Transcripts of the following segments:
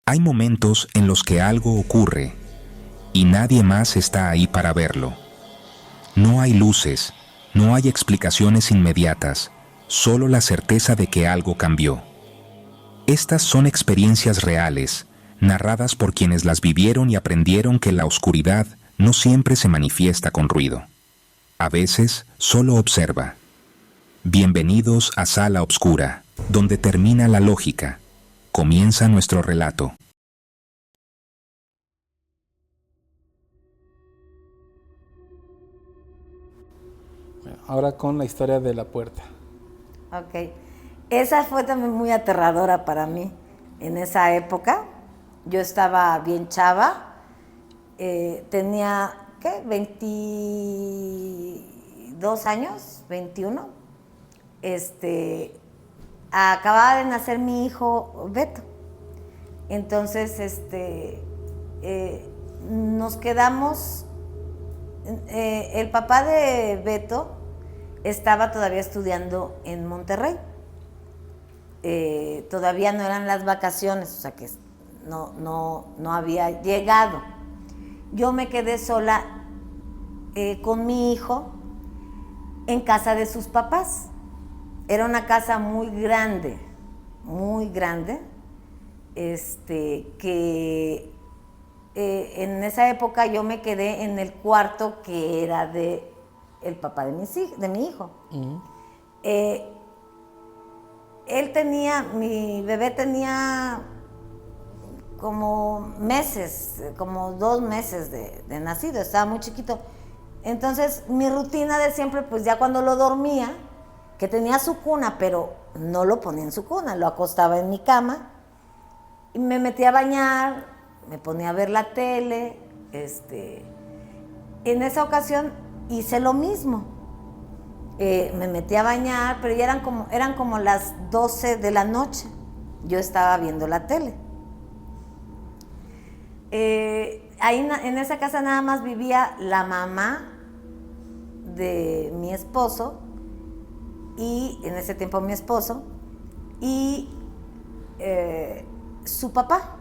Hay momentos en los que algo ocurre y nadie más está ahí para verlo. No hay luces, no hay explicaciones inmediatas, solo la certeza de que algo cambió. Estas son experiencias reales, narradas por quienes las vivieron y aprendieron que la oscuridad no siempre se manifiesta con ruido. A veces solo observa. Bienvenidos a Sala Obscura, donde termina la lógica. Comienza nuestro relato. Ahora con la historia de la puerta. Ok. Esa fue también muy aterradora para mí en esa época. Yo estaba bien chava. Tenía, ¿qué? 22 años, 21. Acababa de nacer mi hijo Beto. Entonces, nos quedamos. El papá de Beto estaba todavía estudiando en Monterrey. Todavía no eran las vacaciones, o sea que no había llegado. Yo me quedé sola con mi hijo en casa de sus papás. Era una casa muy grande, que en esa época yo me quedé en el cuarto que era de el papá de mi hijo. Uh-huh. Mi bebé tenía como meses, como 2 meses de nacido, estaba muy chiquito. Entonces mi rutina de siempre, pues ya cuando lo dormía, que tenía su cuna, pero no lo ponía en su cuna, lo acostaba en mi cama y me metía a bañar, me ponía a ver la tele. En esa ocasión hice lo mismo. Me metí a bañar, pero ya eran como las 12 de la noche. Yo estaba viendo la tele. Ahí en esa casa nada más vivía la mamá de mi esposo, y en ese tiempo mi esposo, y su papá,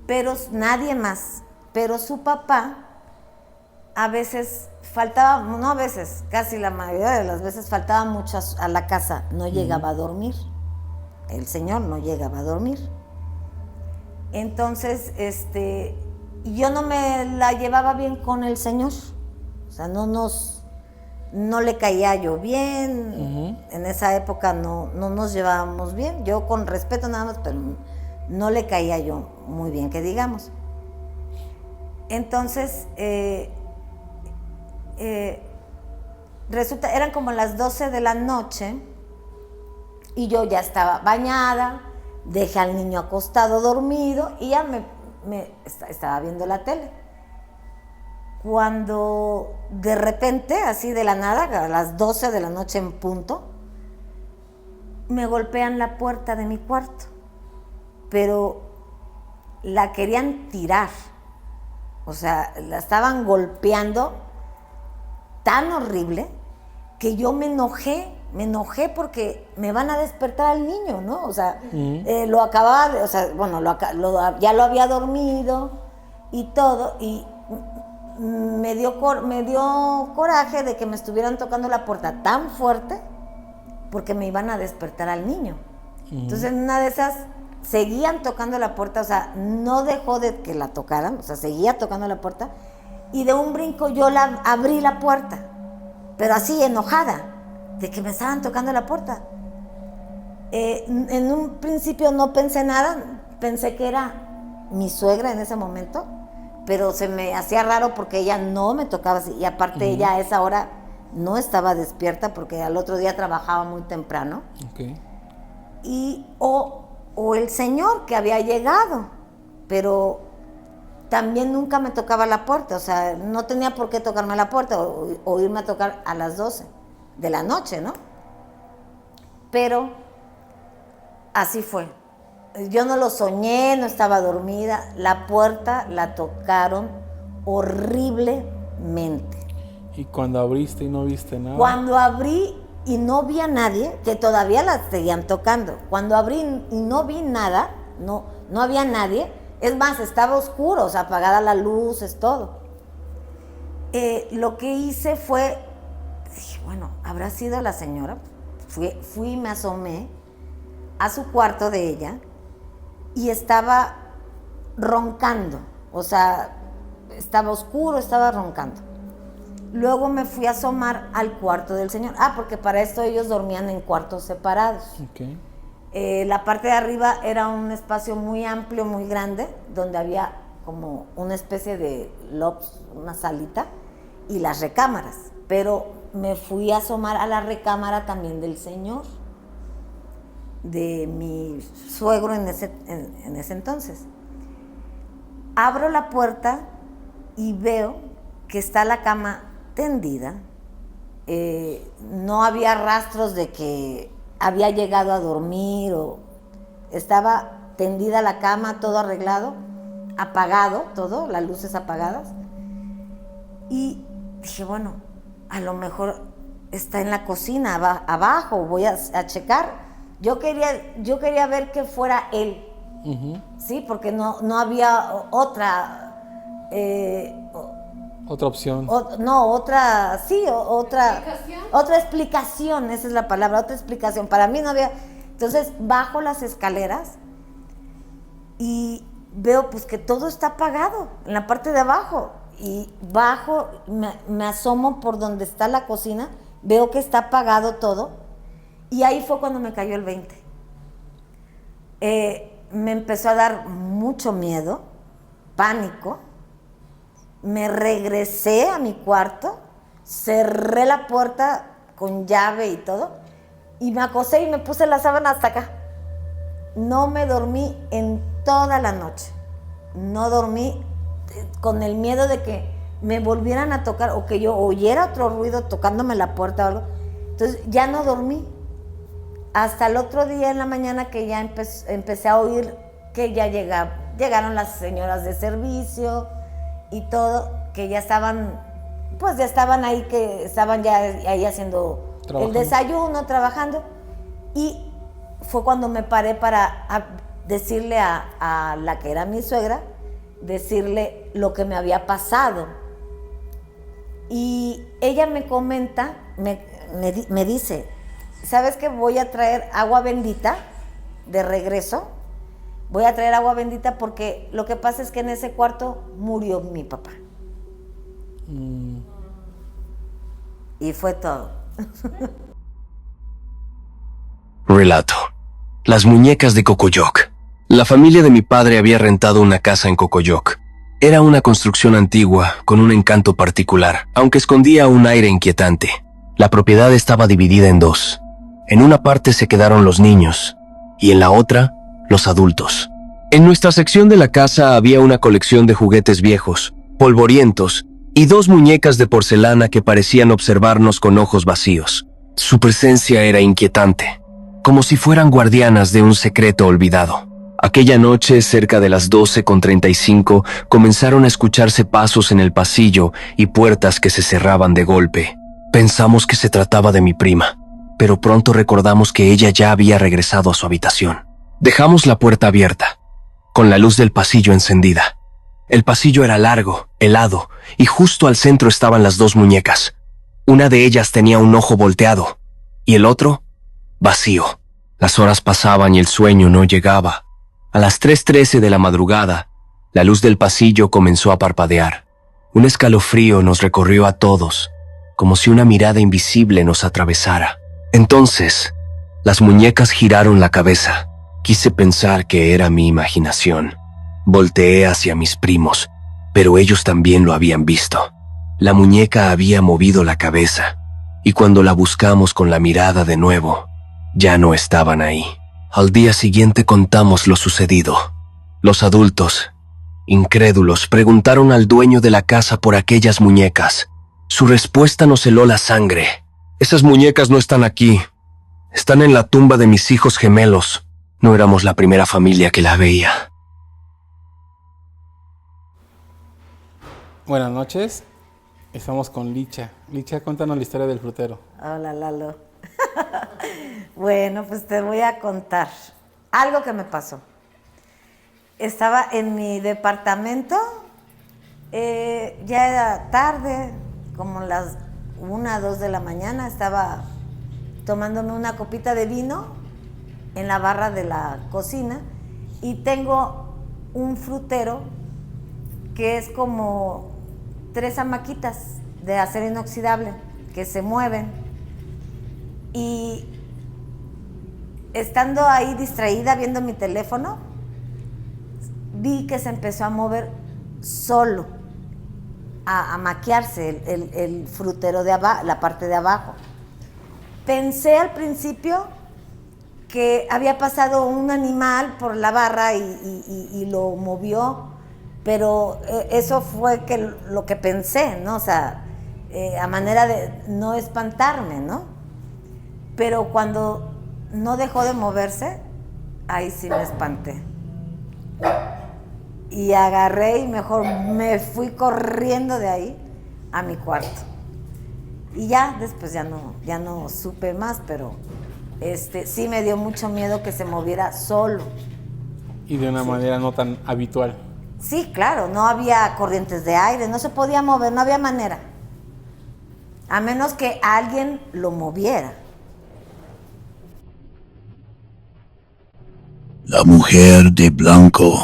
pero nadie más. Pero su papá a veces faltaba, no a veces, casi la mayoría de las veces faltaba mucho a la casa, no llegaba a dormir. El señor no llegaba a dormir. Entonces, yo no me la llevaba bien con el señor. O sea, no le caía yo bien. Uh-huh. En esa época no nos llevábamos bien. Yo con respeto nada más, pero no le caía yo muy bien, que digamos. Entonces, eran como las 12 de la noche y yo ya estaba bañada, dejé al niño acostado dormido y ya me estaba viendo la tele. Cuando de repente, así de la nada, a las 12 de la noche en punto, me golpean la puerta de mi cuarto, pero la querían tirar. O sea, la estaban golpeando tan horrible que yo me enojé porque me van a despertar al niño, ¿no? O sea, lo acababa de, o sea, bueno, ya lo había dormido y todo, y me dio coraje de que me estuvieran tocando la puerta tan fuerte porque me iban a despertar al niño. Entonces, en una de esas seguían tocando la puerta, o sea, no dejó de que la tocaran, o sea, seguía tocando la puerta, y de un brinco yo abrí la puerta, pero así enojada de que me estaban tocando la puerta. En un principio no pensé nada, pensé que era mi suegra en ese momento, pero se me hacía raro porque ella no me tocaba así, y aparte ella a esa hora no estaba despierta porque al otro día trabajaba muy temprano. Okay. O el señor que había llegado, pero también nunca me tocaba la puerta, o sea, no tenía por qué tocarme la puerta o irme a tocar a las 12 de la noche, ¿no? Pero así fue. Yo no lo soñé, no estaba dormida, la puerta la tocaron horriblemente. ¿Y cuando abriste y no viste nada? Cuando abrí y no vi a nadie, que todavía la seguían tocando. Cuando abrí y no vi nada, no no había nadie. Es más, estaba oscuro, o sea, apagada la luz, es todo. Lo que hice fue, dije, bueno, ¿habrá sido la señora? Fui y me asomé a su cuarto de ella y estaba roncando, o sea, estaba oscuro, estaba roncando. Luego me fui a asomar al cuarto del señor. Porque para esto ellos dormían en cuartos separados. Okay. La parte de arriba era un espacio muy amplio, muy grande, donde había como una especie de lobs, una salita, y las recámaras. Pero me fui a asomar a la recámara también del señor, de mi suegro en ese entonces. Abro la puerta y veo que está la cama tendida. No había rastros de que había llegado a dormir, o estaba tendida la cama, todo arreglado, apagado, todo, las luces apagadas. Y dije, bueno, a lo mejor está en la cocina, abajo, voy a checar. Yo quería ver que fuera él, ¿sí? Porque no había otra... otra opción. Otra explicación, esa es la palabra, otra explicación. Para mí no había. Entonces bajo las escaleras y veo pues que todo está apagado en la parte de abajo. Y bajo, me asomo por donde está la cocina, veo que está apagado todo. Y ahí fue cuando me cayó el 20. Me empezó a dar mucho miedo, pánico. Me regresé a mi cuarto, cerré la puerta con llave y todo, y me acosté y me puse la sábana hasta acá. No me dormí en toda la noche. No dormí con el miedo de que me volvieran a tocar o que yo oyera otro ruido tocándome la puerta o algo. Entonces ya no dormí. Hasta el otro día en la mañana que ya empecé a oír que ya llegaron las señoras de servicio y todo, que ya estaban ahí, que estaban ya ahí haciendo el desayuno, trabajando. Y fue cuando me paré para decirle a la que era mi suegra, decirle lo que me había pasado. Y ella me comenta, me dice, ¿sabes qué? Voy a traer agua bendita de regreso. Voy a traer agua bendita porque lo que pasa es que en ese cuarto murió mi papá. Y fue todo. Relato. Las muñecas de Cocoyoc. La familia de mi padre había rentado una casa en Cocoyoc. Era una construcción antigua, con un encanto particular, aunque escondía un aire inquietante. La propiedad estaba dividida en dos. En una parte se quedaron los niños, y en la otra, los adultos. En nuestra sección de la casa había una colección de juguetes viejos, polvorientos, y dos muñecas de porcelana que parecían observarnos con ojos vacíos. Su presencia era inquietante, como si fueran guardianas de un secreto olvidado. Aquella noche, cerca de las 12:35, comenzaron a escucharse pasos en el pasillo y puertas que se cerraban de golpe. Pensamos que se trataba de mi prima, pero pronto recordamos que ella ya había regresado a su habitación. Dejamos la puerta abierta, con la luz del pasillo encendida. El pasillo era largo, helado, y justo al centro estaban las dos muñecas. Una de ellas tenía un ojo volteado, y el otro, vacío. Las horas pasaban y el sueño no llegaba. A las 3:13 de la madrugada, la luz del pasillo comenzó a parpadear. Un escalofrío nos recorrió a todos, como si una mirada invisible nos atravesara. Entonces, las muñecas giraron la cabeza. Quise pensar que era mi imaginación. Volteé hacia mis primos, pero ellos también lo habían visto. La muñeca había movido la cabeza, y cuando la buscamos con la mirada de nuevo, ya no estaban ahí. Al día siguiente contamos lo sucedido. Los adultos, incrédulos, preguntaron al dueño de la casa por aquellas muñecas. Su respuesta nos heló la sangre. Esas muñecas no están aquí. Están en la tumba de mis hijos gemelos. No éramos la primera familia que la veía. Buenas noches. Estamos con Licha. Licha, cuéntanos la historia del frutero. Hola, Lalo. Bueno, pues te voy a contar algo que me pasó. estaba en mi departamento, ya era tarde, como las 1, 2 de la mañana, estaba tomándome una copita de vino en la barra de la cocina y tengo un frutero que es como 3 hamaquitas de acero inoxidable que se mueven, y estando ahí distraída viendo mi teléfono, vi que se empezó a mover solo, a maquiarse el frutero de abajo, la parte de abajo. Pensé al principio que había pasado un animal por la barra y lo movió, pero eso fue lo que pensé, ¿no? O sea, a manera de no espantarme, ¿no? Pero cuando no dejó de moverse, ahí sí me espanté. Y agarré y mejor me fui corriendo de ahí a mi cuarto. Y ya después ya no supe más, pero sí me dio mucho miedo que se moviera solo. Y de una manera no tan habitual. Sí, claro, no había corrientes de aire, no se podía mover, no había manera. A menos que alguien lo moviera. La mujer de blanco,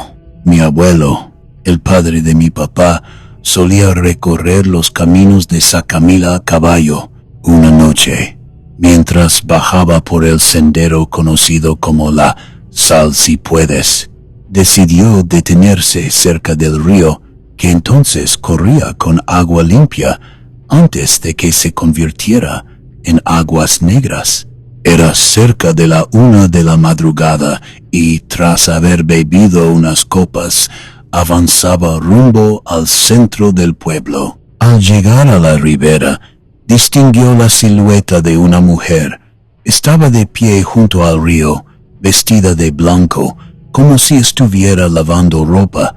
mi abuelo, el padre de mi papá, solía recorrer los caminos de Sacamila a caballo una noche, mientras bajaba por el sendero conocido como la Sal si puedes. Decidió detenerse cerca del río, que entonces corría con agua limpia antes de que se convirtiera en aguas negras. Era cerca de la 1 de la madrugada y, tras haber bebido unas copas, avanzaba rumbo al centro del pueblo. Al llegar a la ribera, distinguió la silueta de una mujer. Estaba de pie junto al río, vestida de blanco, como si estuviera lavando ropa.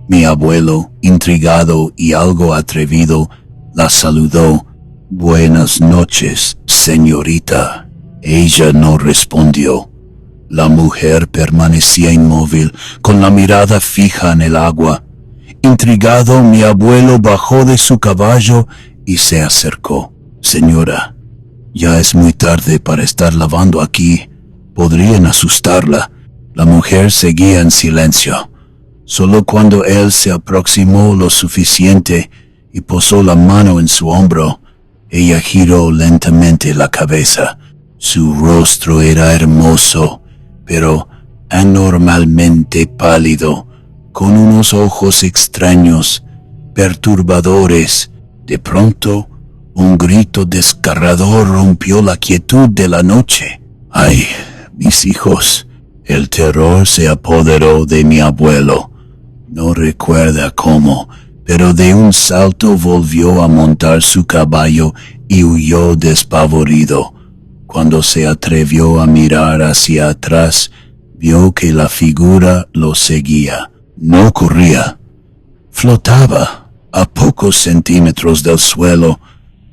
Mi abuelo, intrigado y algo atrevido, la saludó. «Buenas noches, señorita». Ella no respondió. La mujer permanecía inmóvil, con la mirada fija en el agua. Intrigado, mi abuelo bajó de su caballo y se acercó. «Señora, ya es muy tarde para estar lavando aquí. Podrían asustarla». La mujer seguía en silencio. Solo cuando él se aproximó lo suficiente y posó la mano en su hombro, ella giró lentamente la cabeza. Su rostro era hermoso, pero anormalmente pálido, con unos ojos extraños, perturbadores. De pronto, un grito desgarrador rompió la quietud de la noche. «¡Ay, mis hijos!». El terror se apoderó de mi abuelo. No recuerda cómo, pero de un salto volvió a montar su caballo y huyó despavorido. Cuando se atrevió a mirar hacia atrás, vio que la figura lo seguía. No corría. Flotaba a pocos centímetros del suelo,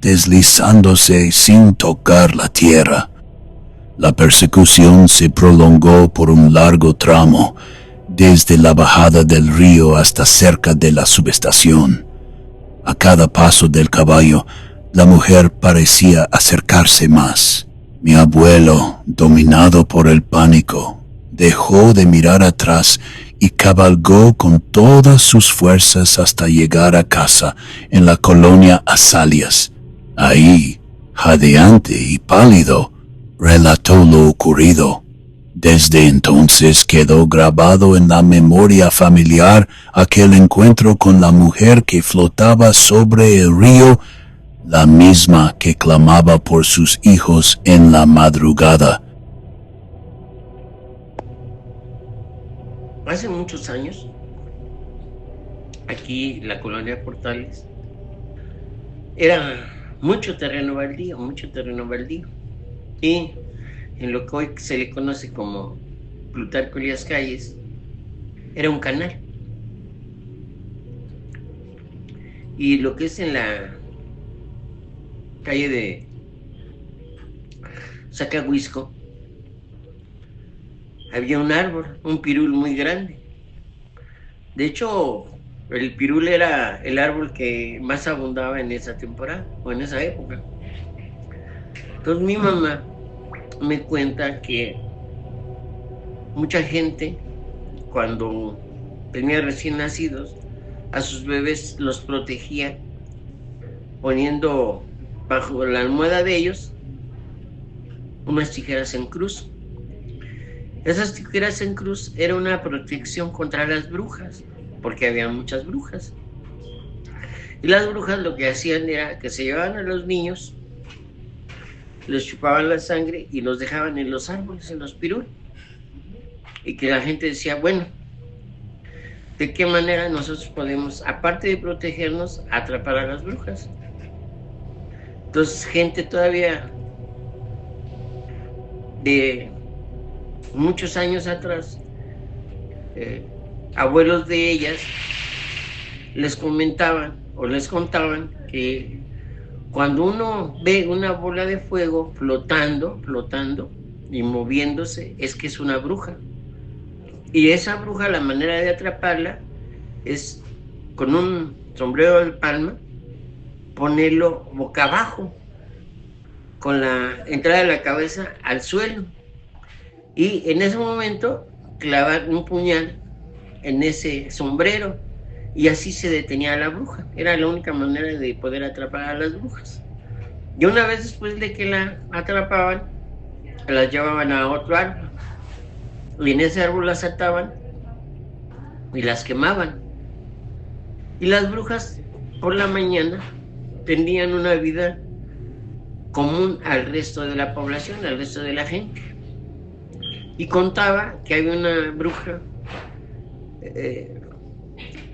deslizándose sin tocar la tierra. La persecución se prolongó por un largo tramo, desde la bajada del río hasta cerca de la subestación. A cada paso del caballo, la mujer parecía acercarse más. Mi abuelo, dominado por el pánico, dejó de mirar atrás y cabalgó con todas sus fuerzas hasta llegar a casa en la colonia Azalias. Ahí, jadeante y pálido, relató lo ocurrido. Desde entonces quedó grabado en la memoria familiar aquel encuentro con la mujer que flotaba sobre el río, la misma que clamaba por sus hijos en la madrugada. Hace muchos años, aquí la colonia Portales, era mucho terreno baldío. Y en lo que hoy se le conoce como Plutarco Elías Calles, era un canal. Y lo que es en la calle de Zacahuisco, había un árbol, un pirul muy grande. De hecho, el pirul era el árbol que más abundaba en esa temporada o en esa época. Entonces mi mamá me cuenta que mucha gente, cuando tenía recién nacidos, a sus bebés los protegía poniendo bajo la almohada de ellos unas tijeras en cruz. Esas tijeras en cruz era una protección contra las brujas, porque había muchas brujas. Y las brujas lo que hacían era que se llevaban a los niños, les chupaban la sangre y los dejaban en los árboles, en los pirul. Y que la gente decía, bueno, ¿de qué manera nosotros podemos, aparte de protegernos, atrapar a las brujas? Entonces, gente todavía de muchos años atrás, abuelos de ellas, les comentaban o les contaban que cuando uno ve una bola de fuego flotando y moviéndose, es que es una bruja. Y esa bruja, la manera de atraparla es con un sombrero de palma, ponerlo boca abajo, con la entrada de la cabeza al suelo. Y en ese momento clavar un puñal en ese sombrero y así se detenía a la bruja. Era la única manera de poder atrapar a las brujas. Y una vez después de que la atrapaban, las llevaban a otro árbol. Y en ese árbol las ataban y las quemaban. Y las brujas por la mañana tenían una vida común al resto de la población, al resto de la gente. Y contaba que había una bruja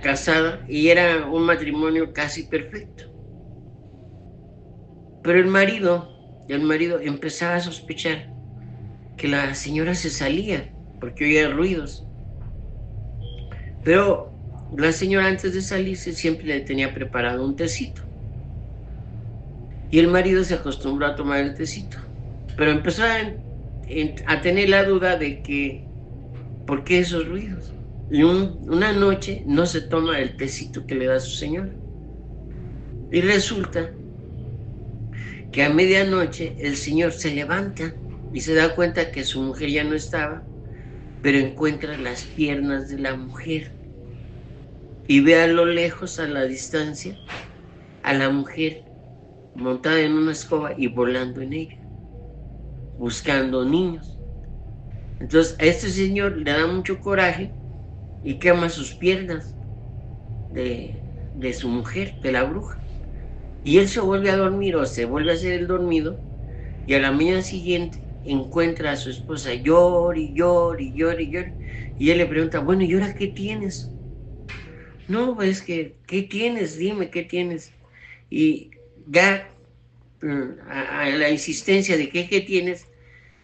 casada y era un matrimonio casi perfecto. Pero el marido empezaba a sospechar que la señora se salía porque oía ruidos. Pero la señora antes de salirse siempre le tenía preparado un tecito. Y el marido se acostumbró a tomar el tecito. Pero empezó a tener la duda de que, ¿por qué esos ruidos? Y una noche no se toma el tecito que le da su señora. Y resulta que a medianoche el señor se levanta y se da cuenta que su mujer ya no estaba, pero encuentra las piernas de la mujer y ve a lo lejos, a la distancia, a la mujer montada en una escoba y volando en ella, buscando niños. Entonces a este señor le da mucho coraje y quema sus piernas de su mujer, de la bruja. Y él se vuelve a dormir o se vuelve a hacer el dormido y a la mañana siguiente encuentra a su esposa llora y llora y llora y llora. Y él le pregunta, bueno, ¿y ahora qué tienes? No, pues que, ¿qué tienes? Dime, ¿qué tienes? Y ya a la insistencia de que ¿qué tienes?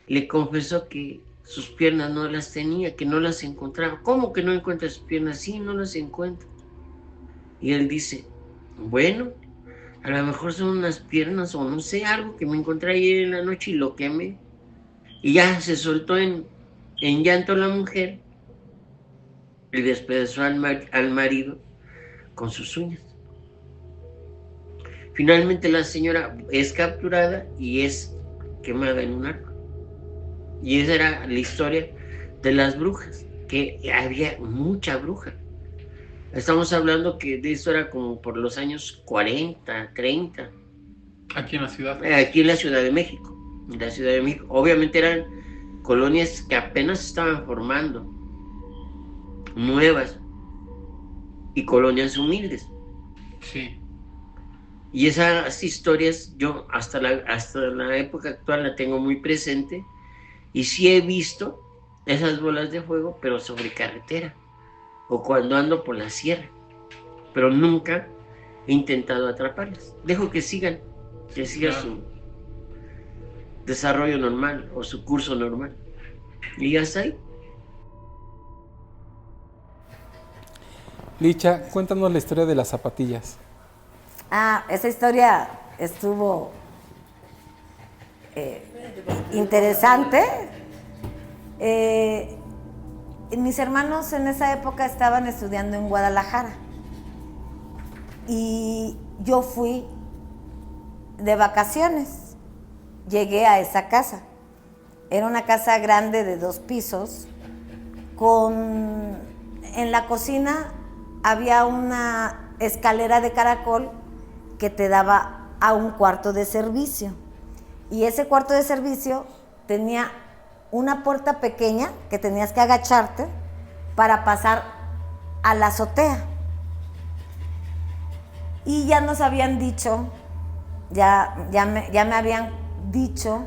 Le confesó que sus piernas no las tenía, que no las encontraba. ¿Cómo que no encuentra sus piernas? Sí, no las encuentra. Y él dice, bueno, a lo mejor son unas piernas o no sé, algo que me encontré ayer en la noche y lo quemé. Y ya se soltó en llanto la mujer y despedazó al marido con sus uñas. Finalmente la señora es capturada y es quemada en un árbol. Y esa era la historia de las brujas, que había mucha bruja. Estamos hablando que de eso era como por los años 40, 30. Aquí en la ciudad. Aquí en la Ciudad de México. En la Ciudad de México. Obviamente eran colonias que apenas estaban formando, nuevas, y colonias humildes. Sí. Y esas historias yo hasta la época actual la tengo muy presente y sí he visto esas bolas de fuego, pero sobre carretera o cuando ando por la sierra, pero nunca he intentado atraparlas. Dejo que siga su desarrollo normal o su curso normal y ya está ahí. Licha, cuéntanos la historia de las zapatillas. Esa historia estuvo interesante. mis hermanos en esa época estaban estudiando en Guadalajara y yo fui de vacaciones. Llegué a esa casa. Era una casa grande de 2 pisos. En la cocina había una escalera de caracol que te daba a un cuarto de servicio. Y ese cuarto de servicio tenía una puerta pequeña que tenías que agacharte para pasar a la azotea. Y ya nos habían dicho, ya me habían dicho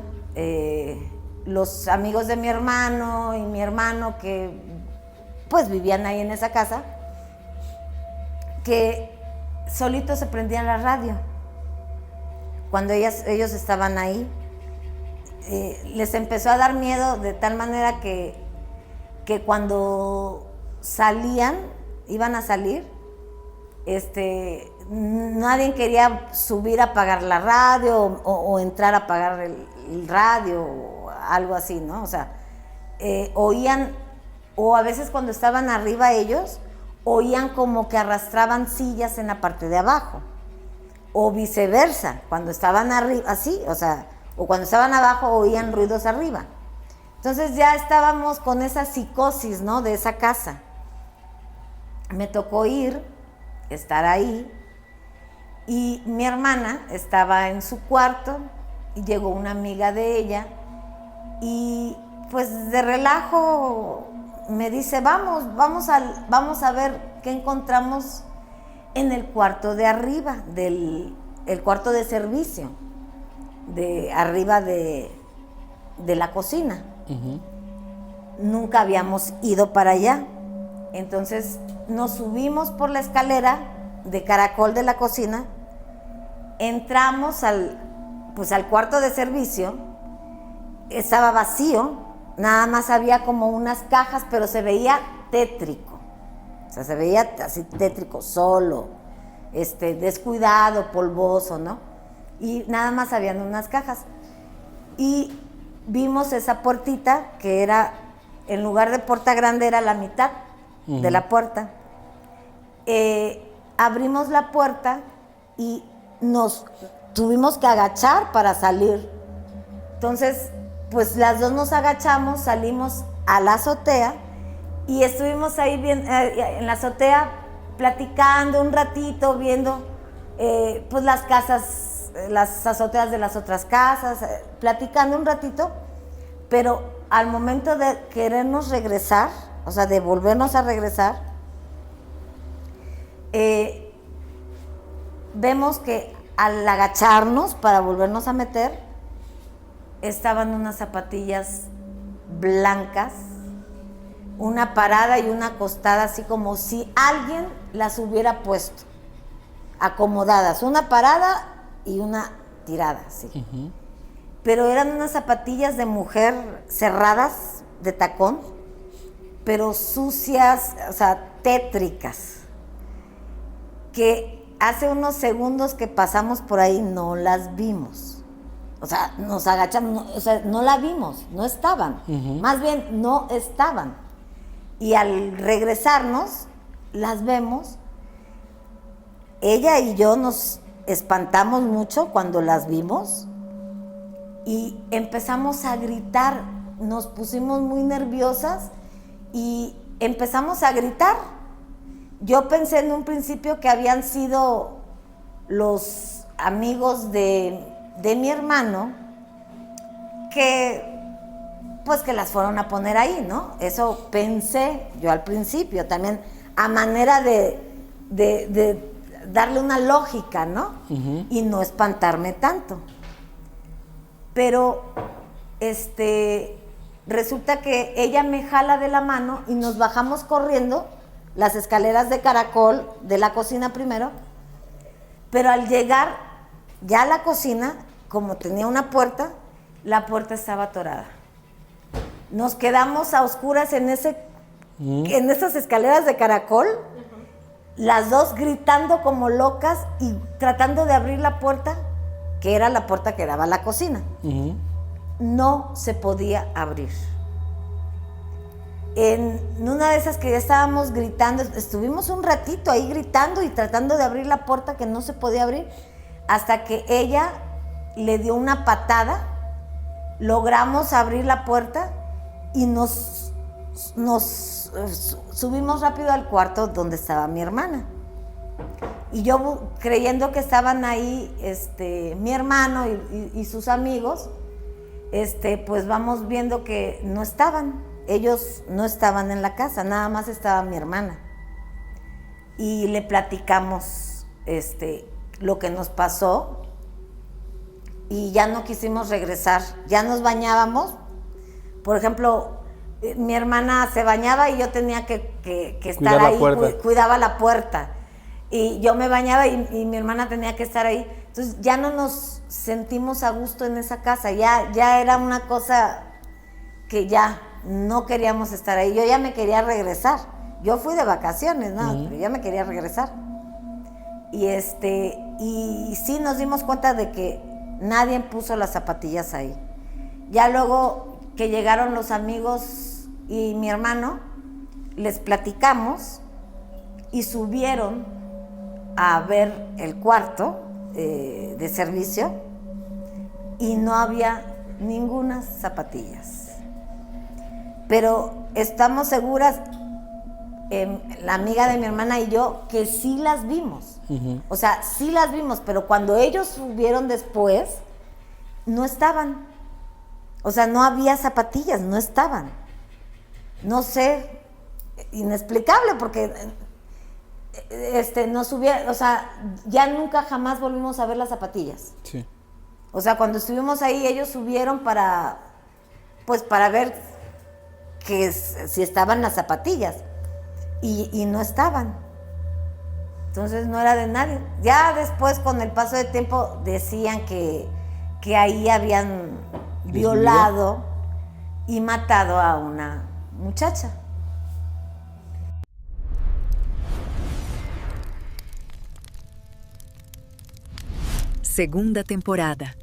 los amigos de mi hermano y mi hermano que pues vivían ahí en esa casa, que solito se prendía la radio cuando ellos estaban ahí. Les empezó a dar miedo de tal manera que cuando iban a salir, nadie quería subir a apagar la radio o entrar a apagar el radio o algo así, ¿no? O sea, oían, o a veces cuando estaban arriba ellos, oían como que arrastraban sillas en la parte de abajo, o viceversa, cuando estaban arriba, así, o sea, o cuando estaban abajo oían ruidos arriba. Entonces ya estábamos con esa psicosis, ¿no?, de esa casa. Me tocó estar ahí, y mi hermana estaba en su cuarto y llegó una amiga de ella y pues de relajo me dice, vamos a ver qué encontramos en el cuarto de arriba, el cuarto de servicio, de arriba de la cocina. Uh-huh. Nunca habíamos ido para allá. Entonces nos subimos por la escalera de caracol de la cocina, entramos al cuarto de servicio. Estaba vacío, nada más había como unas cajas, pero se veía así tétrico, solo, descuidado, polvoso, ¿no? Y nada más habían unas cajas. Y vimos esa puertita que era, en lugar de puerta grande, era la mitad de la puerta. Abrimos la puerta y nos tuvimos que agachar para salir. Entonces, pues las dos nos agachamos, salimos a la azotea y estuvimos ahí en la azotea platicando un ratito, viendo pues las casas, las azoteas de las otras casas, platicando un ratito, pero al momento de querernos regresar, o sea, de volvernos a regresar, vemos que al agacharnos para volvernos a meter, estaban unas zapatillas blancas, una parada y una acostada, así como si alguien las hubiera puesto, acomodadas, una parada y una tirada, así. Uh-huh. Pero eran unas zapatillas de mujer cerradas, de tacón, pero sucias, o sea, tétricas, que hace unos segundos que pasamos por ahí no las vimos. O sea, nos agachamos, no la vimos, no estaban. Uh-huh. Más bien, no estaban. Y al regresarnos, las vemos. Ella y yo nos espantamos mucho cuando las vimos y empezamos a gritar. Nos pusimos muy nerviosas y empezamos a gritar. Yo pensé en un principio que habían sido los amigos de mi hermano que las fueron a poner ahí, ¿no? Eso pensé yo al principio, también a manera de darle una lógica, ¿no? Uh-huh. Y no espantarme tanto. Pero resulta que ella me jala de la mano y nos bajamos corriendo las escaleras de caracol de la cocina primero, pero al llegar ya a la cocina, como tenía una puerta, la puerta estaba atorada. Nos quedamos a oscuras en esas escaleras de caracol, las dos gritando como locas y tratando de abrir la puerta, que era la puerta que daba a la cocina. Uh-huh. No se podía abrir. en una de esas que ya estábamos gritando, estuvimos un ratito ahí gritando y tratando de abrir la puerta que no se podía abrir, hasta que ella le dio una patada, logramos abrir la puerta y nos subimos rápido al cuarto donde estaba mi hermana. Y yo creyendo que estaban ahí mi hermano y sus amigos, pues vamos viendo que no estaban. Ellos no estaban en la casa, nada más estaba mi hermana. Y le platicamos lo que nos pasó y ya no quisimos regresar. Ya nos bañábamos. Por ejemplo, mi hermana se bañaba y yo tenía que estar ahí, cuidaba la puerta. Y yo me bañaba y mi hermana tenía que estar ahí. Entonces ya no nos sentimos a gusto en esa casa. Ya era una cosa que ya no queríamos estar ahí. Yo ya me quería regresar. Yo fui de vacaciones, ¿no? Pero ya me quería regresar. Y sí nos dimos cuenta de que nadie puso las zapatillas ahí. Ya luego que llegaron los amigos y mi hermano, les platicamos y subieron a ver el cuarto de servicio y no había ninguna zapatillas. Pero estamos seguras, la amiga de mi hermana y yo, que sí las vimos. O sea, sí las vimos, pero cuando ellos subieron después, no estaban. O sea, no había zapatillas, no estaban. No sé, inexplicable, porque no subieron, o sea, ya nunca jamás volvimos a ver las zapatillas. Sí. O sea, cuando estuvimos ahí, ellos subieron para ver si estaban las zapatillas. Y no estaban. Entonces no era de nadie. Ya después, con el paso del tiempo, decían que ahí habían violado y matado a una muchacha. Segunda temporada.